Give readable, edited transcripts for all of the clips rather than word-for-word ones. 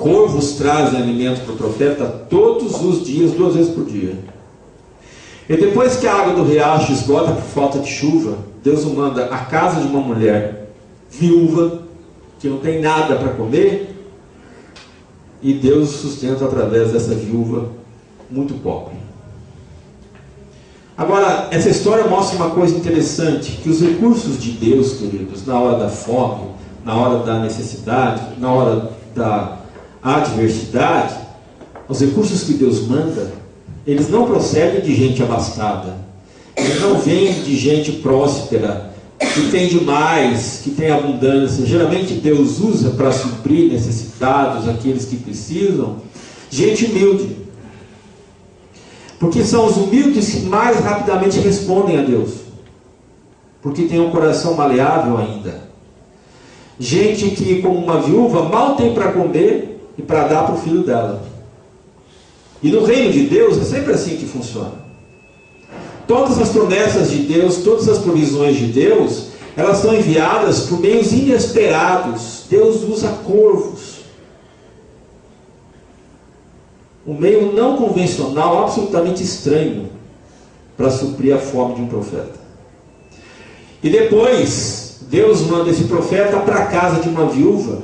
Corvos trazem alimento para o profeta todos os dias, 2 vezes por dia. E depois que a água do riacho esgota por falta de chuva, Deus o manda à casa de uma mulher viúva, que não tem nada para comer, e Deus o sustenta através dessa viúva muito pobre. Agora, essa história mostra uma coisa interessante, que os recursos de Deus, queridos, na hora da fome, na hora da necessidade, na hora da adversidade, os recursos que Deus manda, eles não procedem de gente abastada, eles não vêm de gente próspera, que tem demais, que tem abundância. Geralmente Deus usa para suprir necessitados, aqueles que precisam, gente humilde, porque são os humildes que mais rapidamente respondem a Deus, porque tem um coração maleável ainda. Gente que, como uma viúva, mal tem para comer e para dar para o filho dela. E no reino de Deus é sempre assim que funciona. Todas as promessas de Deus, todas as provisões de Deus, elas são enviadas por meios inesperados. Deus usa corvos. Um meio não convencional, absolutamente estranho, para suprir a fome de um profeta. E depois, Deus manda esse profeta para a casa de uma viúva,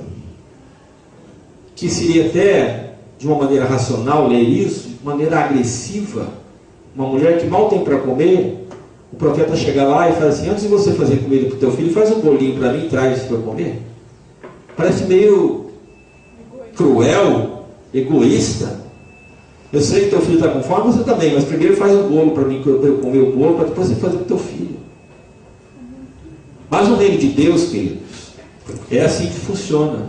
que seria até, de uma maneira racional, ler isso, de maneira agressiva. Uma mulher que mal tem para comer, o profeta chega lá e fala assim: antes de você fazer comida para o teu filho, faz um bolinho para mim e traz para eu comer. Parece meio cruel, egoísta. Eu sei que teu filho está com fome, você também, mas primeiro faz um bolo para mim, para eu comer o bolo, para depois você fazer para o teu filho. Mas no reino de Deus, queridos, é assim que funciona.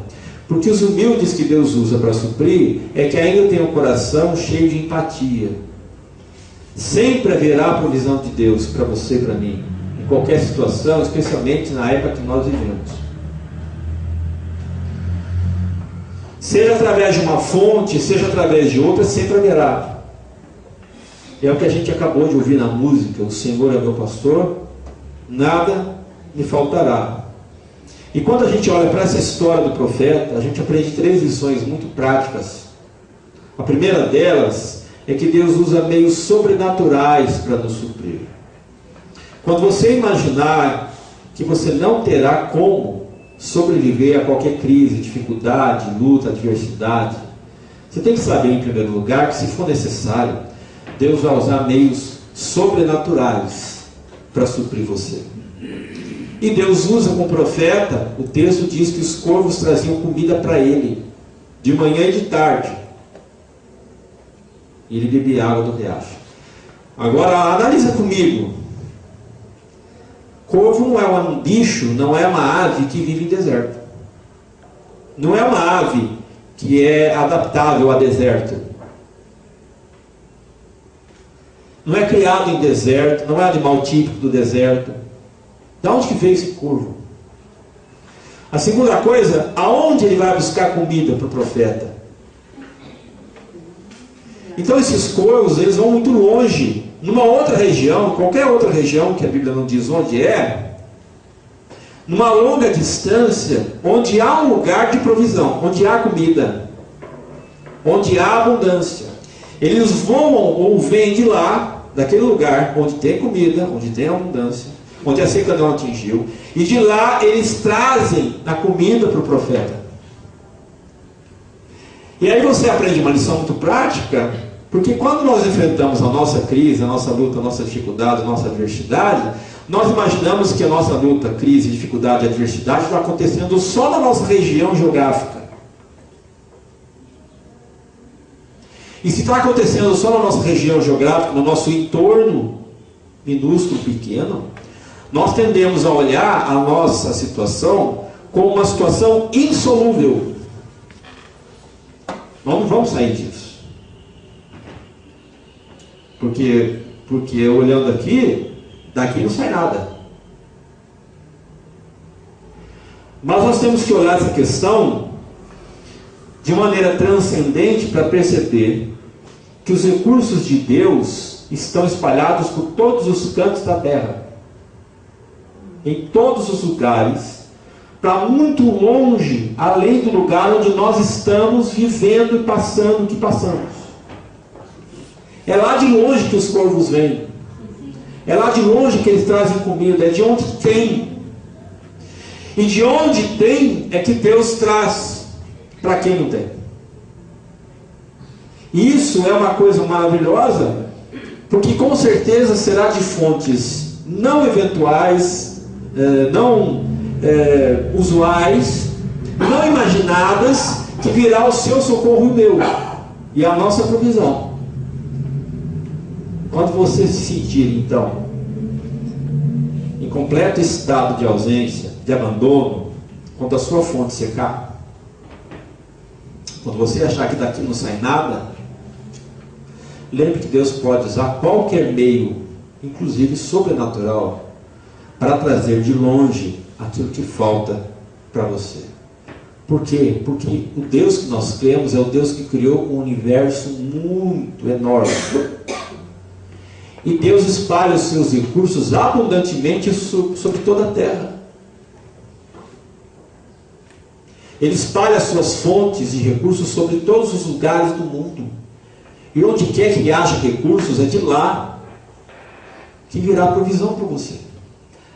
Porque os humildes que Deus usa para suprir é que ainda tem um coração cheio de empatia. Sempre haverá a provisão de Deus para você e para mim, em qualquer situação, especialmente na época que nós vivemos. Seja através de uma fonte, seja através de outra, sempre haverá. É o que a gente acabou de ouvir na música: o Senhor é meu pastor, nada me faltará. E quando a gente olha para essa história do profeta, a gente aprende 3 lições muito práticas. A primeira delas é que Deus usa meios sobrenaturais para nos suprir. Quando você imaginar que você não terá como sobreviver a qualquer crise, dificuldade, luta, adversidade, você tem que saber, em primeiro lugar, que se for necessário, Deus vai usar meios sobrenaturais para suprir você. E Deus usa com o profeta, o texto diz que os corvos traziam comida para ele, de manhã e de tarde. E ele bebia água do riacho. Agora, analisa comigo. Corvo não é um bicho, não é uma ave que vive em deserto. Não é uma ave que é adaptável a deserto. Não é criado em deserto, não é animal típico do deserto. De onde que veio esse corvo? A segunda coisa, aonde ele vai buscar comida para o profeta? Então esses corvos, eles vão muito longe, numa outra região, qualquer outra região, que a Bíblia não diz onde é, numa longa distância, onde há um lugar de provisão, onde há comida, onde há abundância. Eles voam ou vêm de lá, daquele lugar, onde tem comida, onde tem abundância, onde a seca não atingiu, e de lá eles trazem a comida para o profeta. E aí você aprende uma lição muito prática, porque quando nós enfrentamos a nossa crise, a nossa luta, a nossa dificuldade, a nossa adversidade, nós imaginamos que a nossa luta, crise, dificuldade e adversidade está acontecendo só na nossa região geográfica. E se está acontecendo só na nossa região geográfica, no nosso entorno minúsculo, pequeno, nós tendemos a olhar a nossa situação como uma situação insolúvel. Nós não vamos sair disso. Porque olhando aqui, daqui não sai nada. Mas nós temos que olhar essa questão de maneira transcendente para perceber que os recursos de Deus estão espalhados por todos os cantos da terra. Em todos os lugares, para muito longe, além do lugar onde nós estamos vivendo e passando o que passamos. É lá de longe que os corvos vêm. É lá de longe que eles trazem comida. É de onde tem. E de onde tem é que Deus traz para quem não tem. E isso é uma coisa maravilhosa, porque com certeza será de fontes não eventuais, não usuais, não imaginadas, que virá o seu socorro e o meu, e a nossa provisão. Quando você se sentir, então, em completo estado de ausência, de abandono, quando a sua fonte secar, quando você achar que daqui não sai nada, lembre que Deus pode usar qualquer meio, inclusive sobrenatural, para trazer de longe aquilo que falta para você. Por quê? Porque o Deus que nós cremos é o Deus que criou um universo muito enorme. E Deus espalha os seus recursos abundantemente sobre toda a terra. Ele espalha as suas fontes de recursos sobre todos os lugares do mundo. E onde quer que haja recursos, é de lá que virá provisão para você.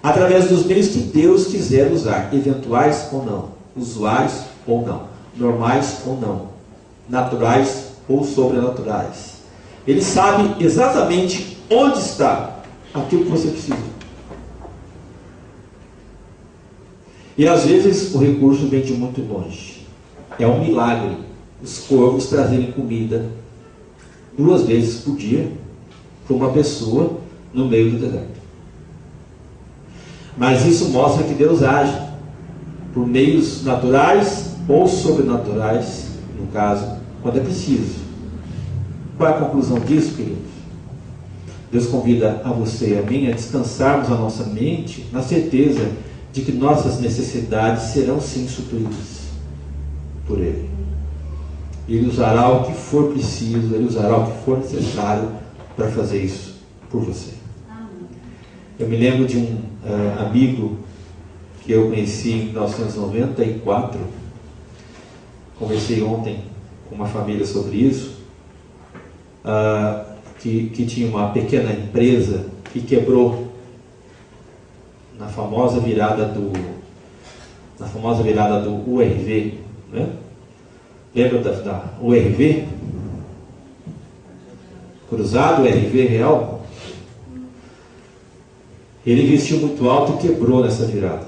Através dos meios que Deus quiser usar, eventuais ou não, usuais ou não, normais ou não, naturais ou sobrenaturais. Ele sabe exatamente onde está aquilo que você precisa. E às vezes o recurso vem de muito longe. É um milagre os corvos trazerem comida 2 vezes por dia para uma pessoa no meio do deserto. Mas isso mostra que Deus age por meios naturais ou sobrenaturais, no caso, quando é preciso. Qual é a conclusão disso, queridos? Deus convida a você e a mim a descansarmos a nossa mente na certeza de que nossas necessidades serão sim supridas por Ele. Ele usará o que for preciso, Ele usará o que for necessário para fazer isso por você. Eu me lembro de um amigo que eu conheci em 1994. Conversei ontem com uma família sobre isso. Que tinha uma pequena empresa que quebrou na famosa virada do URV, né? Lembra da URV? Cruzado, URV Real? Ele investiu muito alto e quebrou nessa virada.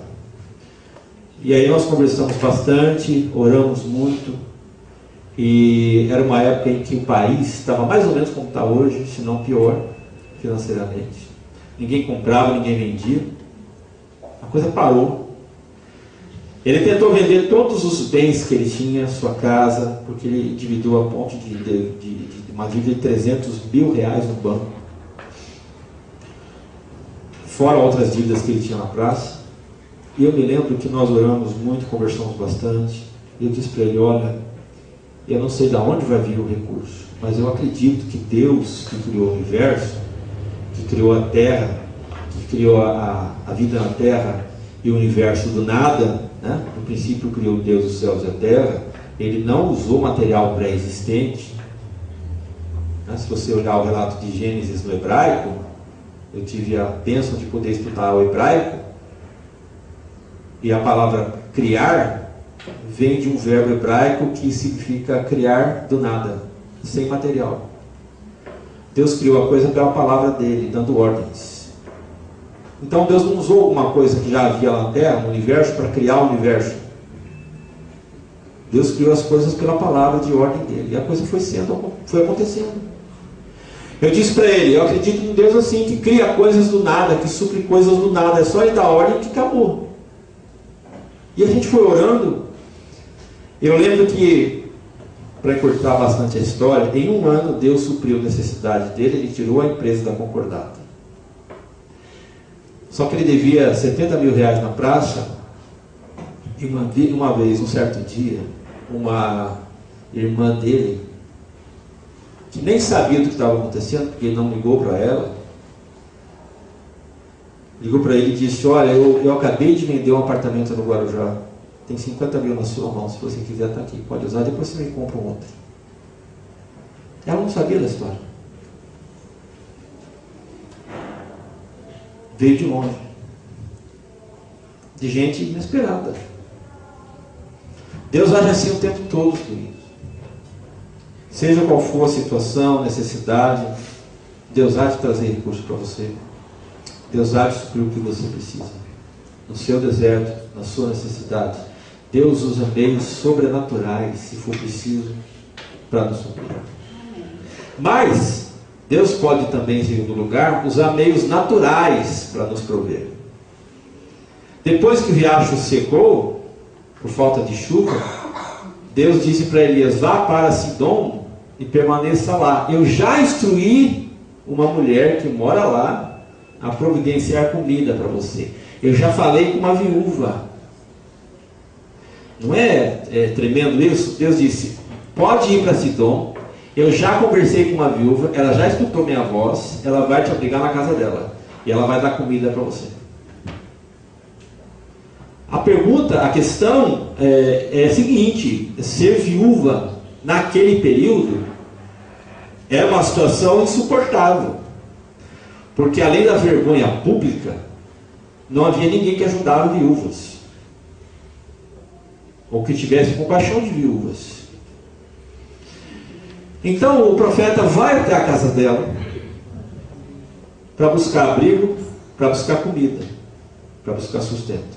E aí nós conversamos bastante, oramos muito. E era uma época em que o país estava mais ou menos como está hoje, se não pior, financeiramente. Ninguém comprava, ninguém vendia. A coisa parou. Ele tentou vender todos os bens que ele tinha, sua casa, porque ele endividou a ponto de uma dívida de 300 mil reais no banco. Fora outras dívidas que ele tinha na praça. E eu me lembro que nós oramos muito, conversamos bastante. E eu disse para ele, olha, eu não sei de onde vai vir o recurso, mas eu acredito que Deus, que criou o universo, que criou a terra, que criou a vida na terra e o universo do nada, né? No princípio criou Deus os céus e a terra. Ele não usou material pré-existente, né? Se você olhar o relato de Gênesis no hebraico, eu tive a bênção de poder estudar o hebraico, e a palavra criar vem de um verbo hebraico que significa criar do nada, sem material. Deus criou a coisa pela palavra dele, dando ordens. Então Deus não usou alguma coisa que já havia lá na terra, no universo, para criar o universo. Deus criou as coisas pela palavra de ordem dele, e a coisa foi acontecendo. Eu disse para ele, eu acredito em Deus assim, que cria coisas do nada, que supre coisas do nada, é só ele dar ordem que acabou. E a gente foi orando. Eu lembro que, para encurtar bastante a história, em 1 ano Deus supriu a necessidade dele, ele tirou a empresa da concordata. Só que ele devia 70 mil reais na praça, e uma vez, um certo dia, uma irmã dele, que nem sabia do que estava acontecendo, porque ele não ligou para ela, ligou para ele e disse, olha, eu acabei de vender um apartamento no Guarujá, Tem 50 mil na sua mão, se você quiser está aqui, pode usar, depois você me compra um outro. Ela não sabia da história. Veio de longe. De gente inesperada. Deus age assim o tempo todo, queridos. Seja qual for a situação, necessidade, Deus há de trazer recursos para você. Deus há de suprir o que você precisa. No seu deserto, na sua necessidade. Deus usa meios sobrenaturais, se for preciso, para nos suprir. Mas, Deus pode também, em segundo lugar, usar meios naturais para nos prover. Depois que o riacho secou, por falta de chuva, Deus disse para Elias: vá para Sidom e permaneça lá. Eu já instruí uma mulher que mora lá a providenciar comida para você. Eu já falei com uma viúva. Não é tremendo isso? Deus disse: pode ir para Sidom. Eu já conversei com uma viúva, ela já escutou minha voz, ela vai te abrigar na casa dela e ela vai dar comida para você. A questão é a seguinte: ser viúva naquele período era uma situação insuportável, porque além da vergonha pública, não havia ninguém que ajudava viúvas, ou que tivesse compaixão de viúvas. Então o profeta vai até a casa dela para buscar abrigo, para buscar comida, para buscar sustento.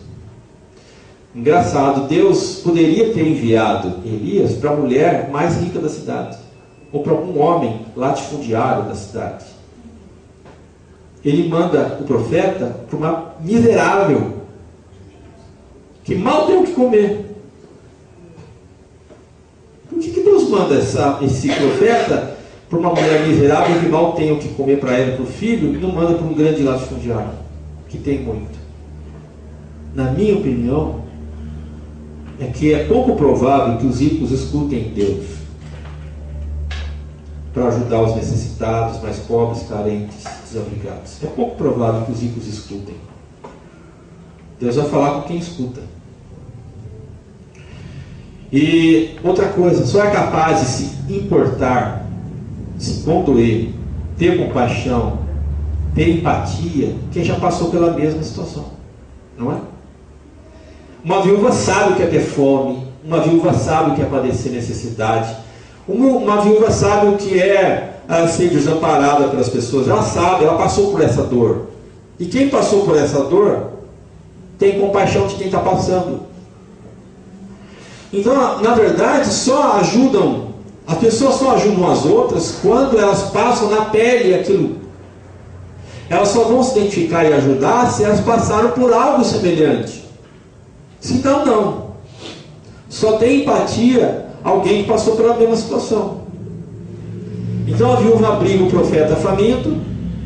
Engraçado, Deus poderia ter enviado Elias para a mulher mais rica da cidade, ou para algum homem latifundiário da cidade. Ele manda o profeta para uma miserável que mal tem o que comer. Por que Deus manda esse profeta para uma mulher miserável que mal tem o que comer para ela e para o filho, e não manda para um grande latifundiário que tem muito? Na minha opinião, é que é pouco provável que os ricos escutem Deus para ajudar os necessitados, mais pobres, carentes, desabrigados. É pouco provável que os ricos escutem. Deus vai falar com quem escuta. E outra coisa, só é capaz de se importar, se condoer, ter compaixão, ter empatia, quem já passou pela mesma situação, não é? Uma viúva sabe o que é ter fome, uma viúva sabe o que é padecer necessidade, uma viúva sabe o que é ser desamparada pelas pessoas. Ela sabe, ela passou por essa dor. E quem passou por essa dor tem compaixão de quem está passando. Então, na verdade, as pessoas só ajudam as outras quando elas passam na pele aquilo. Elas só vão se identificar e ajudar se elas passaram por algo semelhante. Senão, não. Só tem empatia alguém que passou pela mesma situação. Então a viúva abriga o profeta faminto,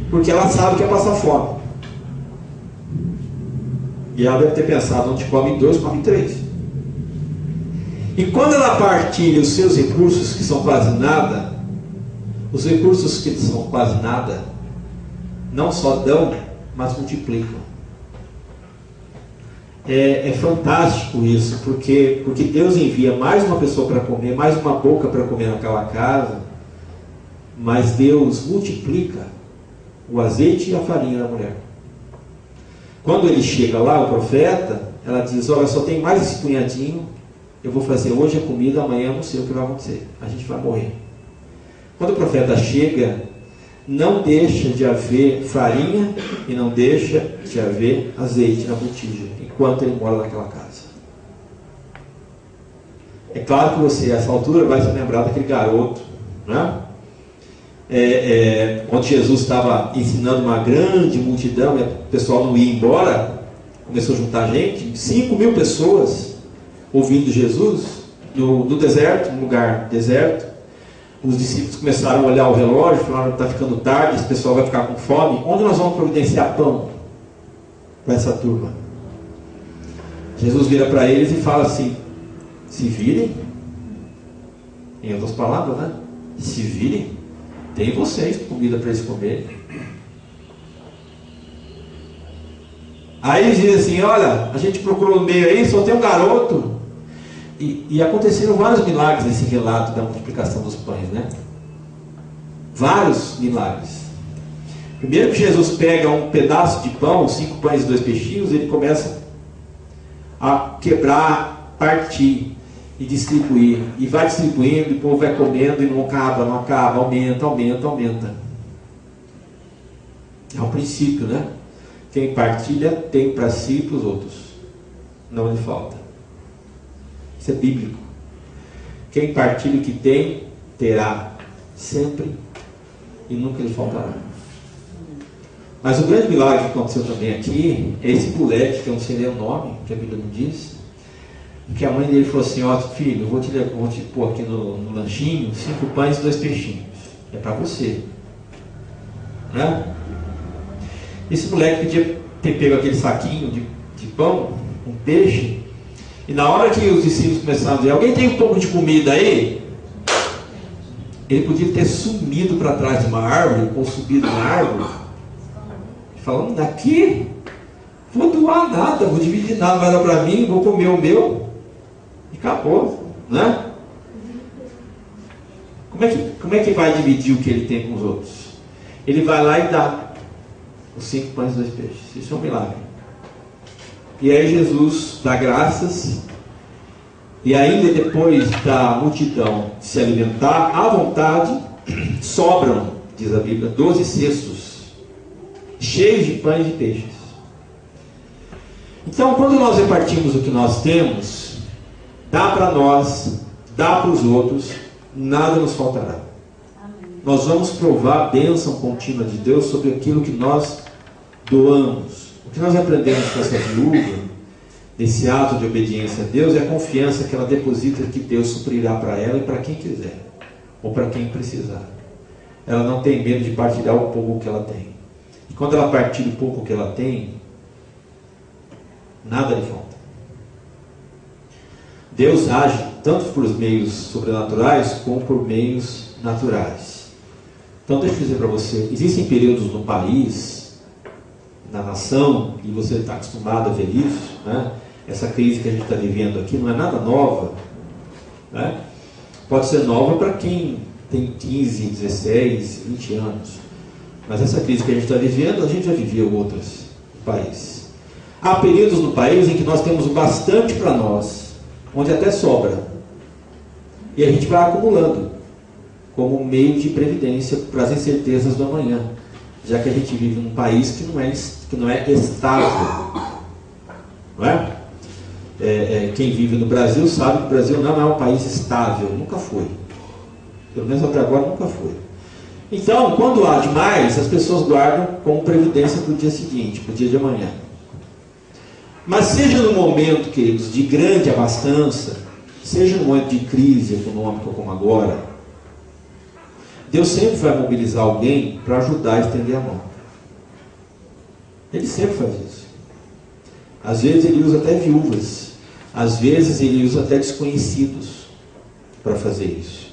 porque ela sabe que é passar fome. E ela deve ter pensado: onde come 2, come 3. E quando ela partilha os seus recursos, que são quase nada, os recursos que são quase nada, não só dão, mas multiplicam. É fantástico isso, porque Deus envia mais uma pessoa para comer, mais uma boca para comer naquela casa, mas Deus multiplica o azeite e a farinha da mulher. Quando ele chega lá, o profeta, ela diz: olha, só tem mais esse punhadinho, eu vou fazer hoje a comida, amanhã eu não sei o que vai acontecer, a gente vai morrer. Quando o profeta chega, não deixa de haver farinha e não deixa de haver azeite na botija, enquanto ele mora naquela casa. É claro que você, a essa altura, vai se lembrar daquele garoto, né? Quando Jesus estava ensinando uma grande multidão, e o pessoal não ia embora, começou a juntar gente, 5.000 pessoas ouvindo Jesus no deserto, num lugar deserto. Os discípulos começaram a olhar o relógio, falaram: está ficando tarde, esse pessoal vai ficar com fome, onde nós vamos providenciar pão para essa turma? Jesus vira para eles e fala assim: se virem, em outras palavras, né? Se virem, tem vocês comida para eles comerem. Aí eles dizem assim, olha, a gente procurou no meio aí, só tem um garoto. E aconteceram vários milagres nesse relato da multiplicação dos pães, né? Vários milagres. Primeiro que Jesus pega um pedaço de pão, 5 pães e 2 peixinhos, ele começa a quebrar, partir e distribuir. E vai distribuindo, e o povo vai comendo e não acaba, aumenta. É um princípio, né? Quem partilha tem para si e para os outros. Não lhe falta. Isso é bíblico. Quem partilha o que tem, terá sempre e nunca lhe faltará. Mas o grande milagre que aconteceu também aqui é esse moleque, que eu não sei nem o nome, que a Bíblia não diz, que a mãe dele falou assim, ó filho, eu vou te pôr aqui no lanchinho 5 pães e 2 peixinhos. É para você. Né? Esse moleque podia ter pego aquele saquinho de pão, um peixe, e na hora que os discípulos começaram a dizer, alguém tem um pouco de comida aí? Ele podia ter sumido para trás de uma árvore, ou subido na árvore, falando, daqui, vou doar nada, vou dividir nada, vai dar para mim, vou comer o meu, e acabou, né? Como é que vai dividir o que ele tem com os outros? Ele vai lá e dá os 5 pães e 2 peixes. Isso é um milagre. E aí Jesus dá graças, e ainda depois da multidão se alimentar à vontade, sobram, diz a Bíblia, 12 cestos cheios de pães e peixes. Então, quando nós repartimos o que nós temos, dá para nós, dá para os outros, nada nos faltará. Amém. Nós vamos provar a bênção contínua de Deus sobre aquilo que nós doamos. O que nós aprendemos com essa viúva, desse ato de obediência a Deus, é a confiança que ela deposita que Deus suprirá para ela e para quem quiser, ou para quem precisar. Ela não tem medo de partilhar o pouco que ela tem. E quando ela partilha o pouco que ela tem, nada lhe falta. Deus age tanto por meios sobrenaturais como por meios naturais. Então deixa eu dizer para você, existem períodos no país, na nação, e você está acostumado a ver isso, né? Essa crise que a gente está vivendo aqui não é nada nova, né? Pode ser nova para quem tem 15, 16, 20 anos. Mas essa crise que a gente está vivendo, a gente já viveu outras no país. Há períodos no país em que nós temos bastante para nós, onde até sobra. E a gente vai acumulando, como um meio de previdência para as incertezas do amanhã. Já que a gente vive num país que não é estável. Não é? Quem vive no Brasil sabe que o Brasil não é um país estável, nunca foi. Pelo menos até agora nunca foi. Então, quando há demais, as pessoas guardam como previdência para o dia seguinte, para o dia de amanhã. Mas seja no momento, queridos, de grande abastança, seja no momento de crise econômica como agora, Deus sempre vai mobilizar alguém para ajudar a estender a mão. Ele sempre faz isso. Às vezes ele usa até viúvas, às vezes ele usa até desconhecidos para fazer isso.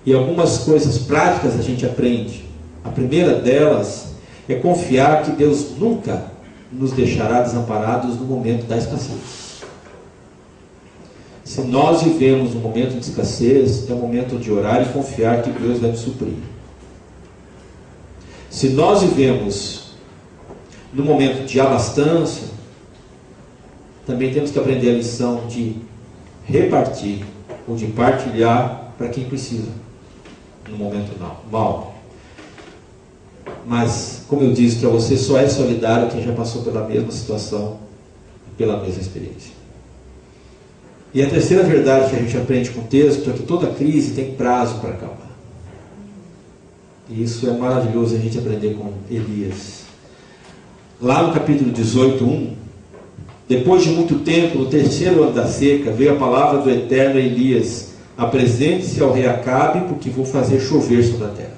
E algumas coisas práticas a gente aprende. A primeira delas é confiar que Deus nunca nos deixará desamparados no momento da escassez. Se nós vivemos um momento de escassez, é o momento de orar e confiar que Deus vai nos suprir. Se nós vivemos no momento de abastança, também temos que aprender a lição de repartir ou de partilhar para quem precisa no momento mal. Mas, como eu disse para você, só é solidário quem já passou pela mesma situação e pela mesma experiência. E a terceira verdade que a gente aprende com o texto é que toda crise tem prazo para acabar. E isso é maravilhoso a gente aprender com Elias. Lá no capítulo 18:1, depois de muito tempo, no 3º ano da seca, veio a palavra do Eterno a Elias: apresente-se ao rei Acabe, porque vou fazer chover sobre a terra.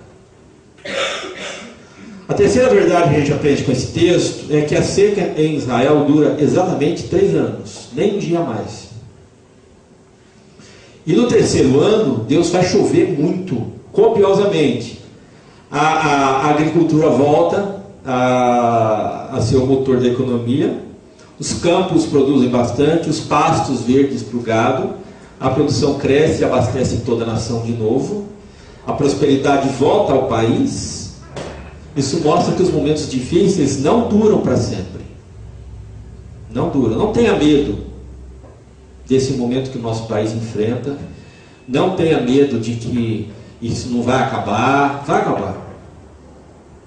A terceira verdade que a gente aprende com esse texto é que a seca em Israel dura exatamente 3 anos, nem um dia a mais. E no 3º ano, Deus vai chover muito, copiosamente. A agricultura volta, a ser o motor da economia, os campos produzem bastante, os pastos verdes para o gado, a produção cresce e abastece toda a nação de novo, a prosperidade volta ao país. Isso mostra que os momentos difíceis não duram para sempre. Não duram. Não tenha medo desse momento que o nosso país enfrenta. Não tenha medo de que isso não vai acabar. Vai acabar.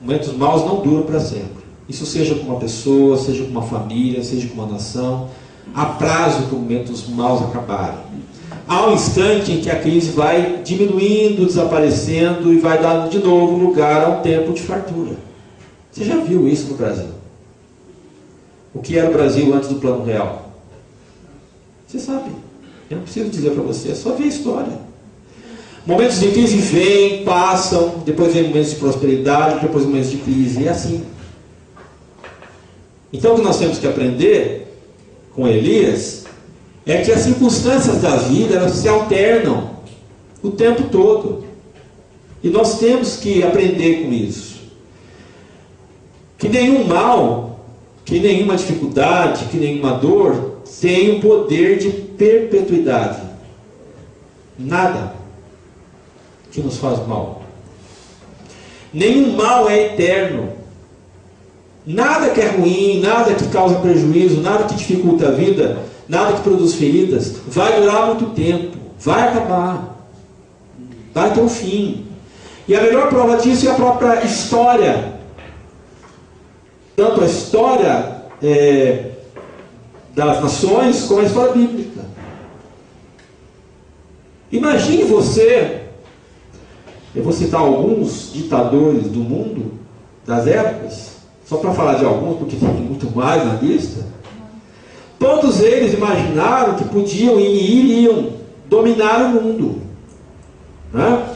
Momentos maus não duram para sempre. Isso seja com uma pessoa, seja com uma família, seja com uma nação. Há prazo para momentos maus acabarem. Há um instante em que a crise vai diminuindo, desaparecendo e vai dando de novo lugar a um tempo de fartura. Você já viu isso no Brasil? O que era o Brasil antes do Plano Real? Você sabe. Eu não preciso dizer para você, é só ver a história. Momentos de crise vêm, passam, depois vem momentos de prosperidade, depois momentos de crise, e é assim. Então o que nós temos que aprender com Elias é que as circunstâncias da vida, elas se alternam o tempo todo. E nós temos que aprender com isso. Que nenhum mal, que nenhuma dificuldade, que nenhuma dor tem o poder de perpetuidade. Nada que nos faz mal. Nenhum mal é eterno. Nada que é ruim, nada que causa prejuízo, nada que dificulta a vida, nada que produz feridas, vai durar muito tempo, vai acabar, vai ter um fim. E a melhor prova disso é a própria história. Tanto a história das nações, como a história bíblica. Imagine você, eu vou citar alguns ditadores do mundo, das épocas, só para falar de alguns, porque tem muito mais na lista. Todos eles imaginaram que podiam e iriam dominar o mundo. Né?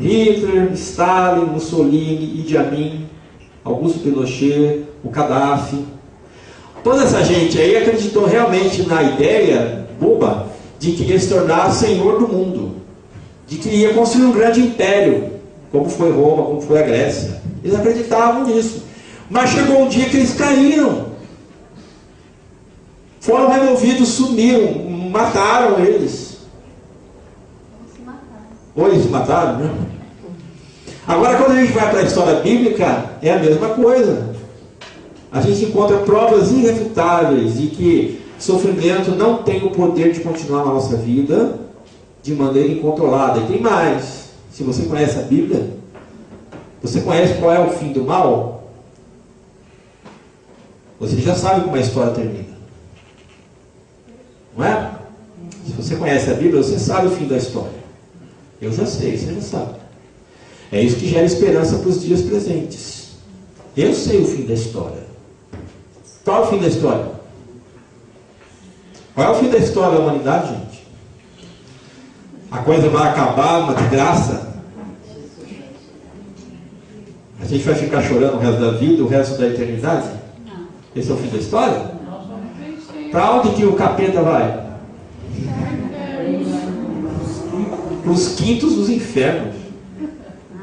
Hitler, Stalin, Mussolini, Idi Amin, Augusto Pinochet, o Gaddafi. Toda essa gente aí acreditou realmente na ideia boba de que ia se tornar senhor do mundo, de que ia construir um grande império, como foi Roma, como foi a Grécia. Eles acreditavam nisso. Mas chegou um dia que eles caíram. Foram removidos, sumiram, mataram eles. Ou eles se mataram, né? Agora, quando a gente vai para a história bíblica, é a mesma coisa. A gente encontra provas irrefutáveis de que sofrimento não tem o poder de continuar na nossa vida de maneira incontrolada. E tem mais. Se você conhece a Bíblia, você conhece qual é o fim do mal? Você já sabe como a história termina. Não é? Se você conhece a Bíblia, você sabe o fim da história. Eu já sei, você já sabe. É isso que gera esperança para os dias presentes. Eu sei o fim da história. Qual é o fim da história? Qual é o fim da história da humanidade, gente? A coisa vai acabar, uma desgraça? A gente vai ficar chorando o resto da vida, o resto da eternidade? Esse é o fim da história? Para onde que o capeta vai? Para os quintos dos infernos.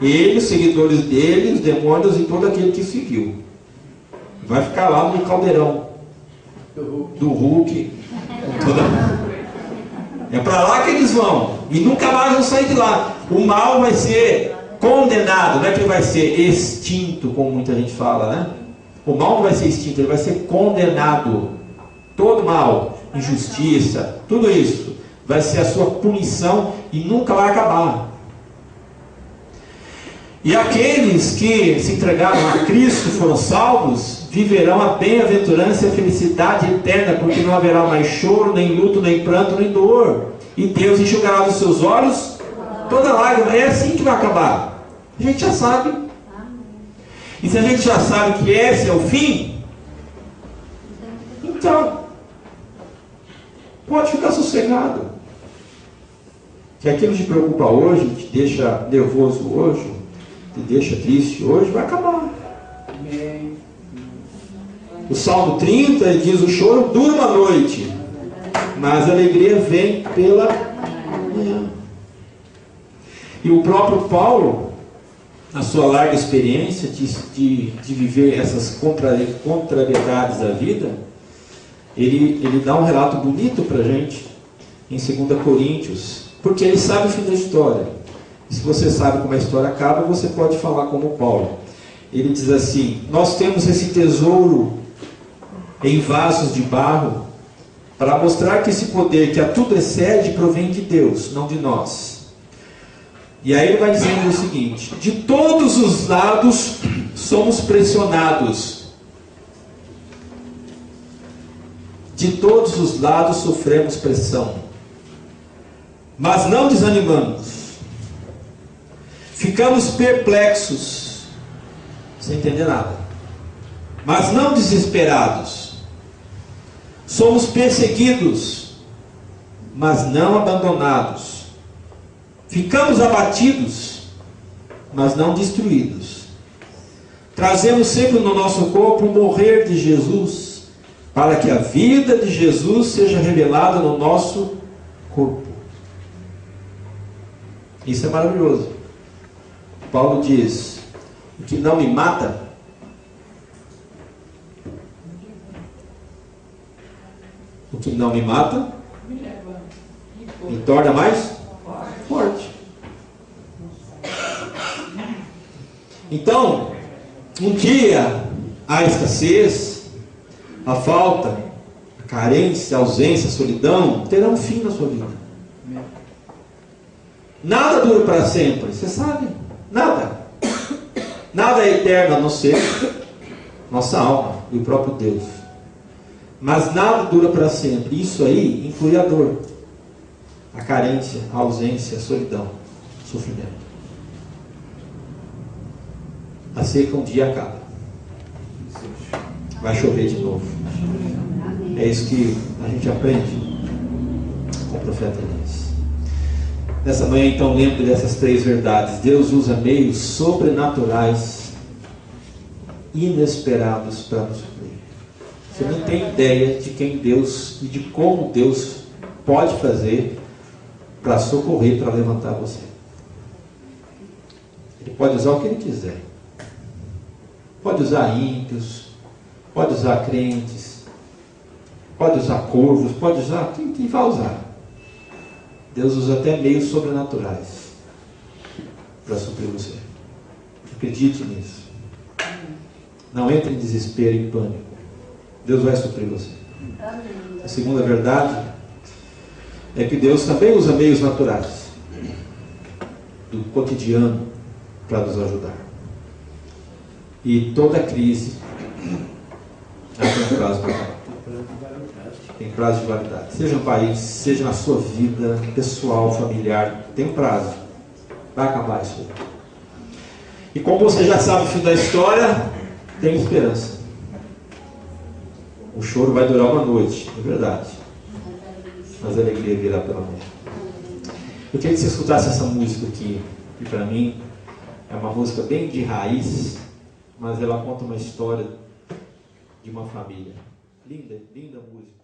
Ele, os seguidores dele, os demônios e todo aquele que seguiu. Vai ficar lá no caldeirão do Hulk. É para lá que eles vão. E nunca mais vão sair de lá. O mal vai ser condenado. Não é que ele vai ser extinto, como muita gente fala, né? O mal não vai ser extinto, ele vai ser condenado. Todo mal, injustiça, tudo isso vai ser a sua punição e nunca vai acabar. E aqueles que se entregaram a Cristo, foram salvos, viverão a bem-aventurança e a felicidade eterna, porque não haverá mais choro, nem luto, nem pranto, nem dor. E Deus enxugará dos seus olhos toda lágrima. É assim que vai acabar. A gente já sabe. E se a gente já sabe que esse é o fim, então pode ficar sossegado. Se aquilo te preocupa hoje, te deixa nervoso hoje, te deixa triste hoje, vai acabar. O Salmo 30 ele diz: o choro dura uma noite, mas a alegria vem pela manhã. E o próprio Paulo, na sua larga experiência de viver essas contrariedades da vida, ele dá um relato bonito para a gente em 2 Coríntios, porque ele sabe o fim da história. E se você sabe como a história acaba, você pode falar como Paulo. Ele diz assim: nós temos esse tesouro em vasos de barro, para mostrar que esse poder que a tudo excede provém de Deus, não de nós. E aí ele vai dizendo o seguinte: de todos os lados somos pressionados, de todos os lados sofremos pressão, mas não desanimamos. Ficamos perplexos, sem entender nada, mas não desesperados. Somos perseguidos, mas não abandonados. Ficamos abatidos, mas não destruídos. Trazemos sempre no nosso corpo o morrer de Jesus, para que a vida de Jesus seja revelada no nosso corpo. Isso é maravilhoso. Paulo diz: o que não me mata, o que não me mata, me torna mais forte. Então, um dia, a escassez, a falta, a carência, a ausência, a solidão terão fim na sua vida. Nada dura para sempre, você sabe? Nada. Nada é eterno a não ser nossa alma e o próprio Deus. Mas nada dura para sempre. Isso aí inclui a dor, a carência, a ausência, a solidão, o sofrimento. A seca um dia acaba. Vai chover de novo. É isso que a gente aprende com o profeta Elias. Nessa manhã, então, lembre dessas 3 verdades. Deus usa meios sobrenaturais, inesperados para nos suprir. Você não tem ideia de quem Deus e de como Deus pode fazer para socorrer, para levantar você. Ele pode usar o que Ele quiser. Pode usar ímpios, pode usar crentes, pode usar corvos, pode usar quem vai usar. Deus usa até meios sobrenaturais para suprir você. Acredite nisso. Não entre em desespero e pânico. Deus vai suprir você. A segunda verdade é que Deus também usa meios naturais do cotidiano para nos ajudar. E toda crise tem prazo para acabar. Tem prazo de validade. Seja no país, seja na sua vida pessoal, familiar, tem um prazo. Vai acabar isso aí. E como você já sabe o fim da história, tem esperança. O choro vai durar uma noite, é verdade. Mas a alegria virá pela manhã. Eu queria que você escutasse essa música aqui, que para mim é uma música bem de raiz, mas ela conta uma história de uma família. Linda, linda música.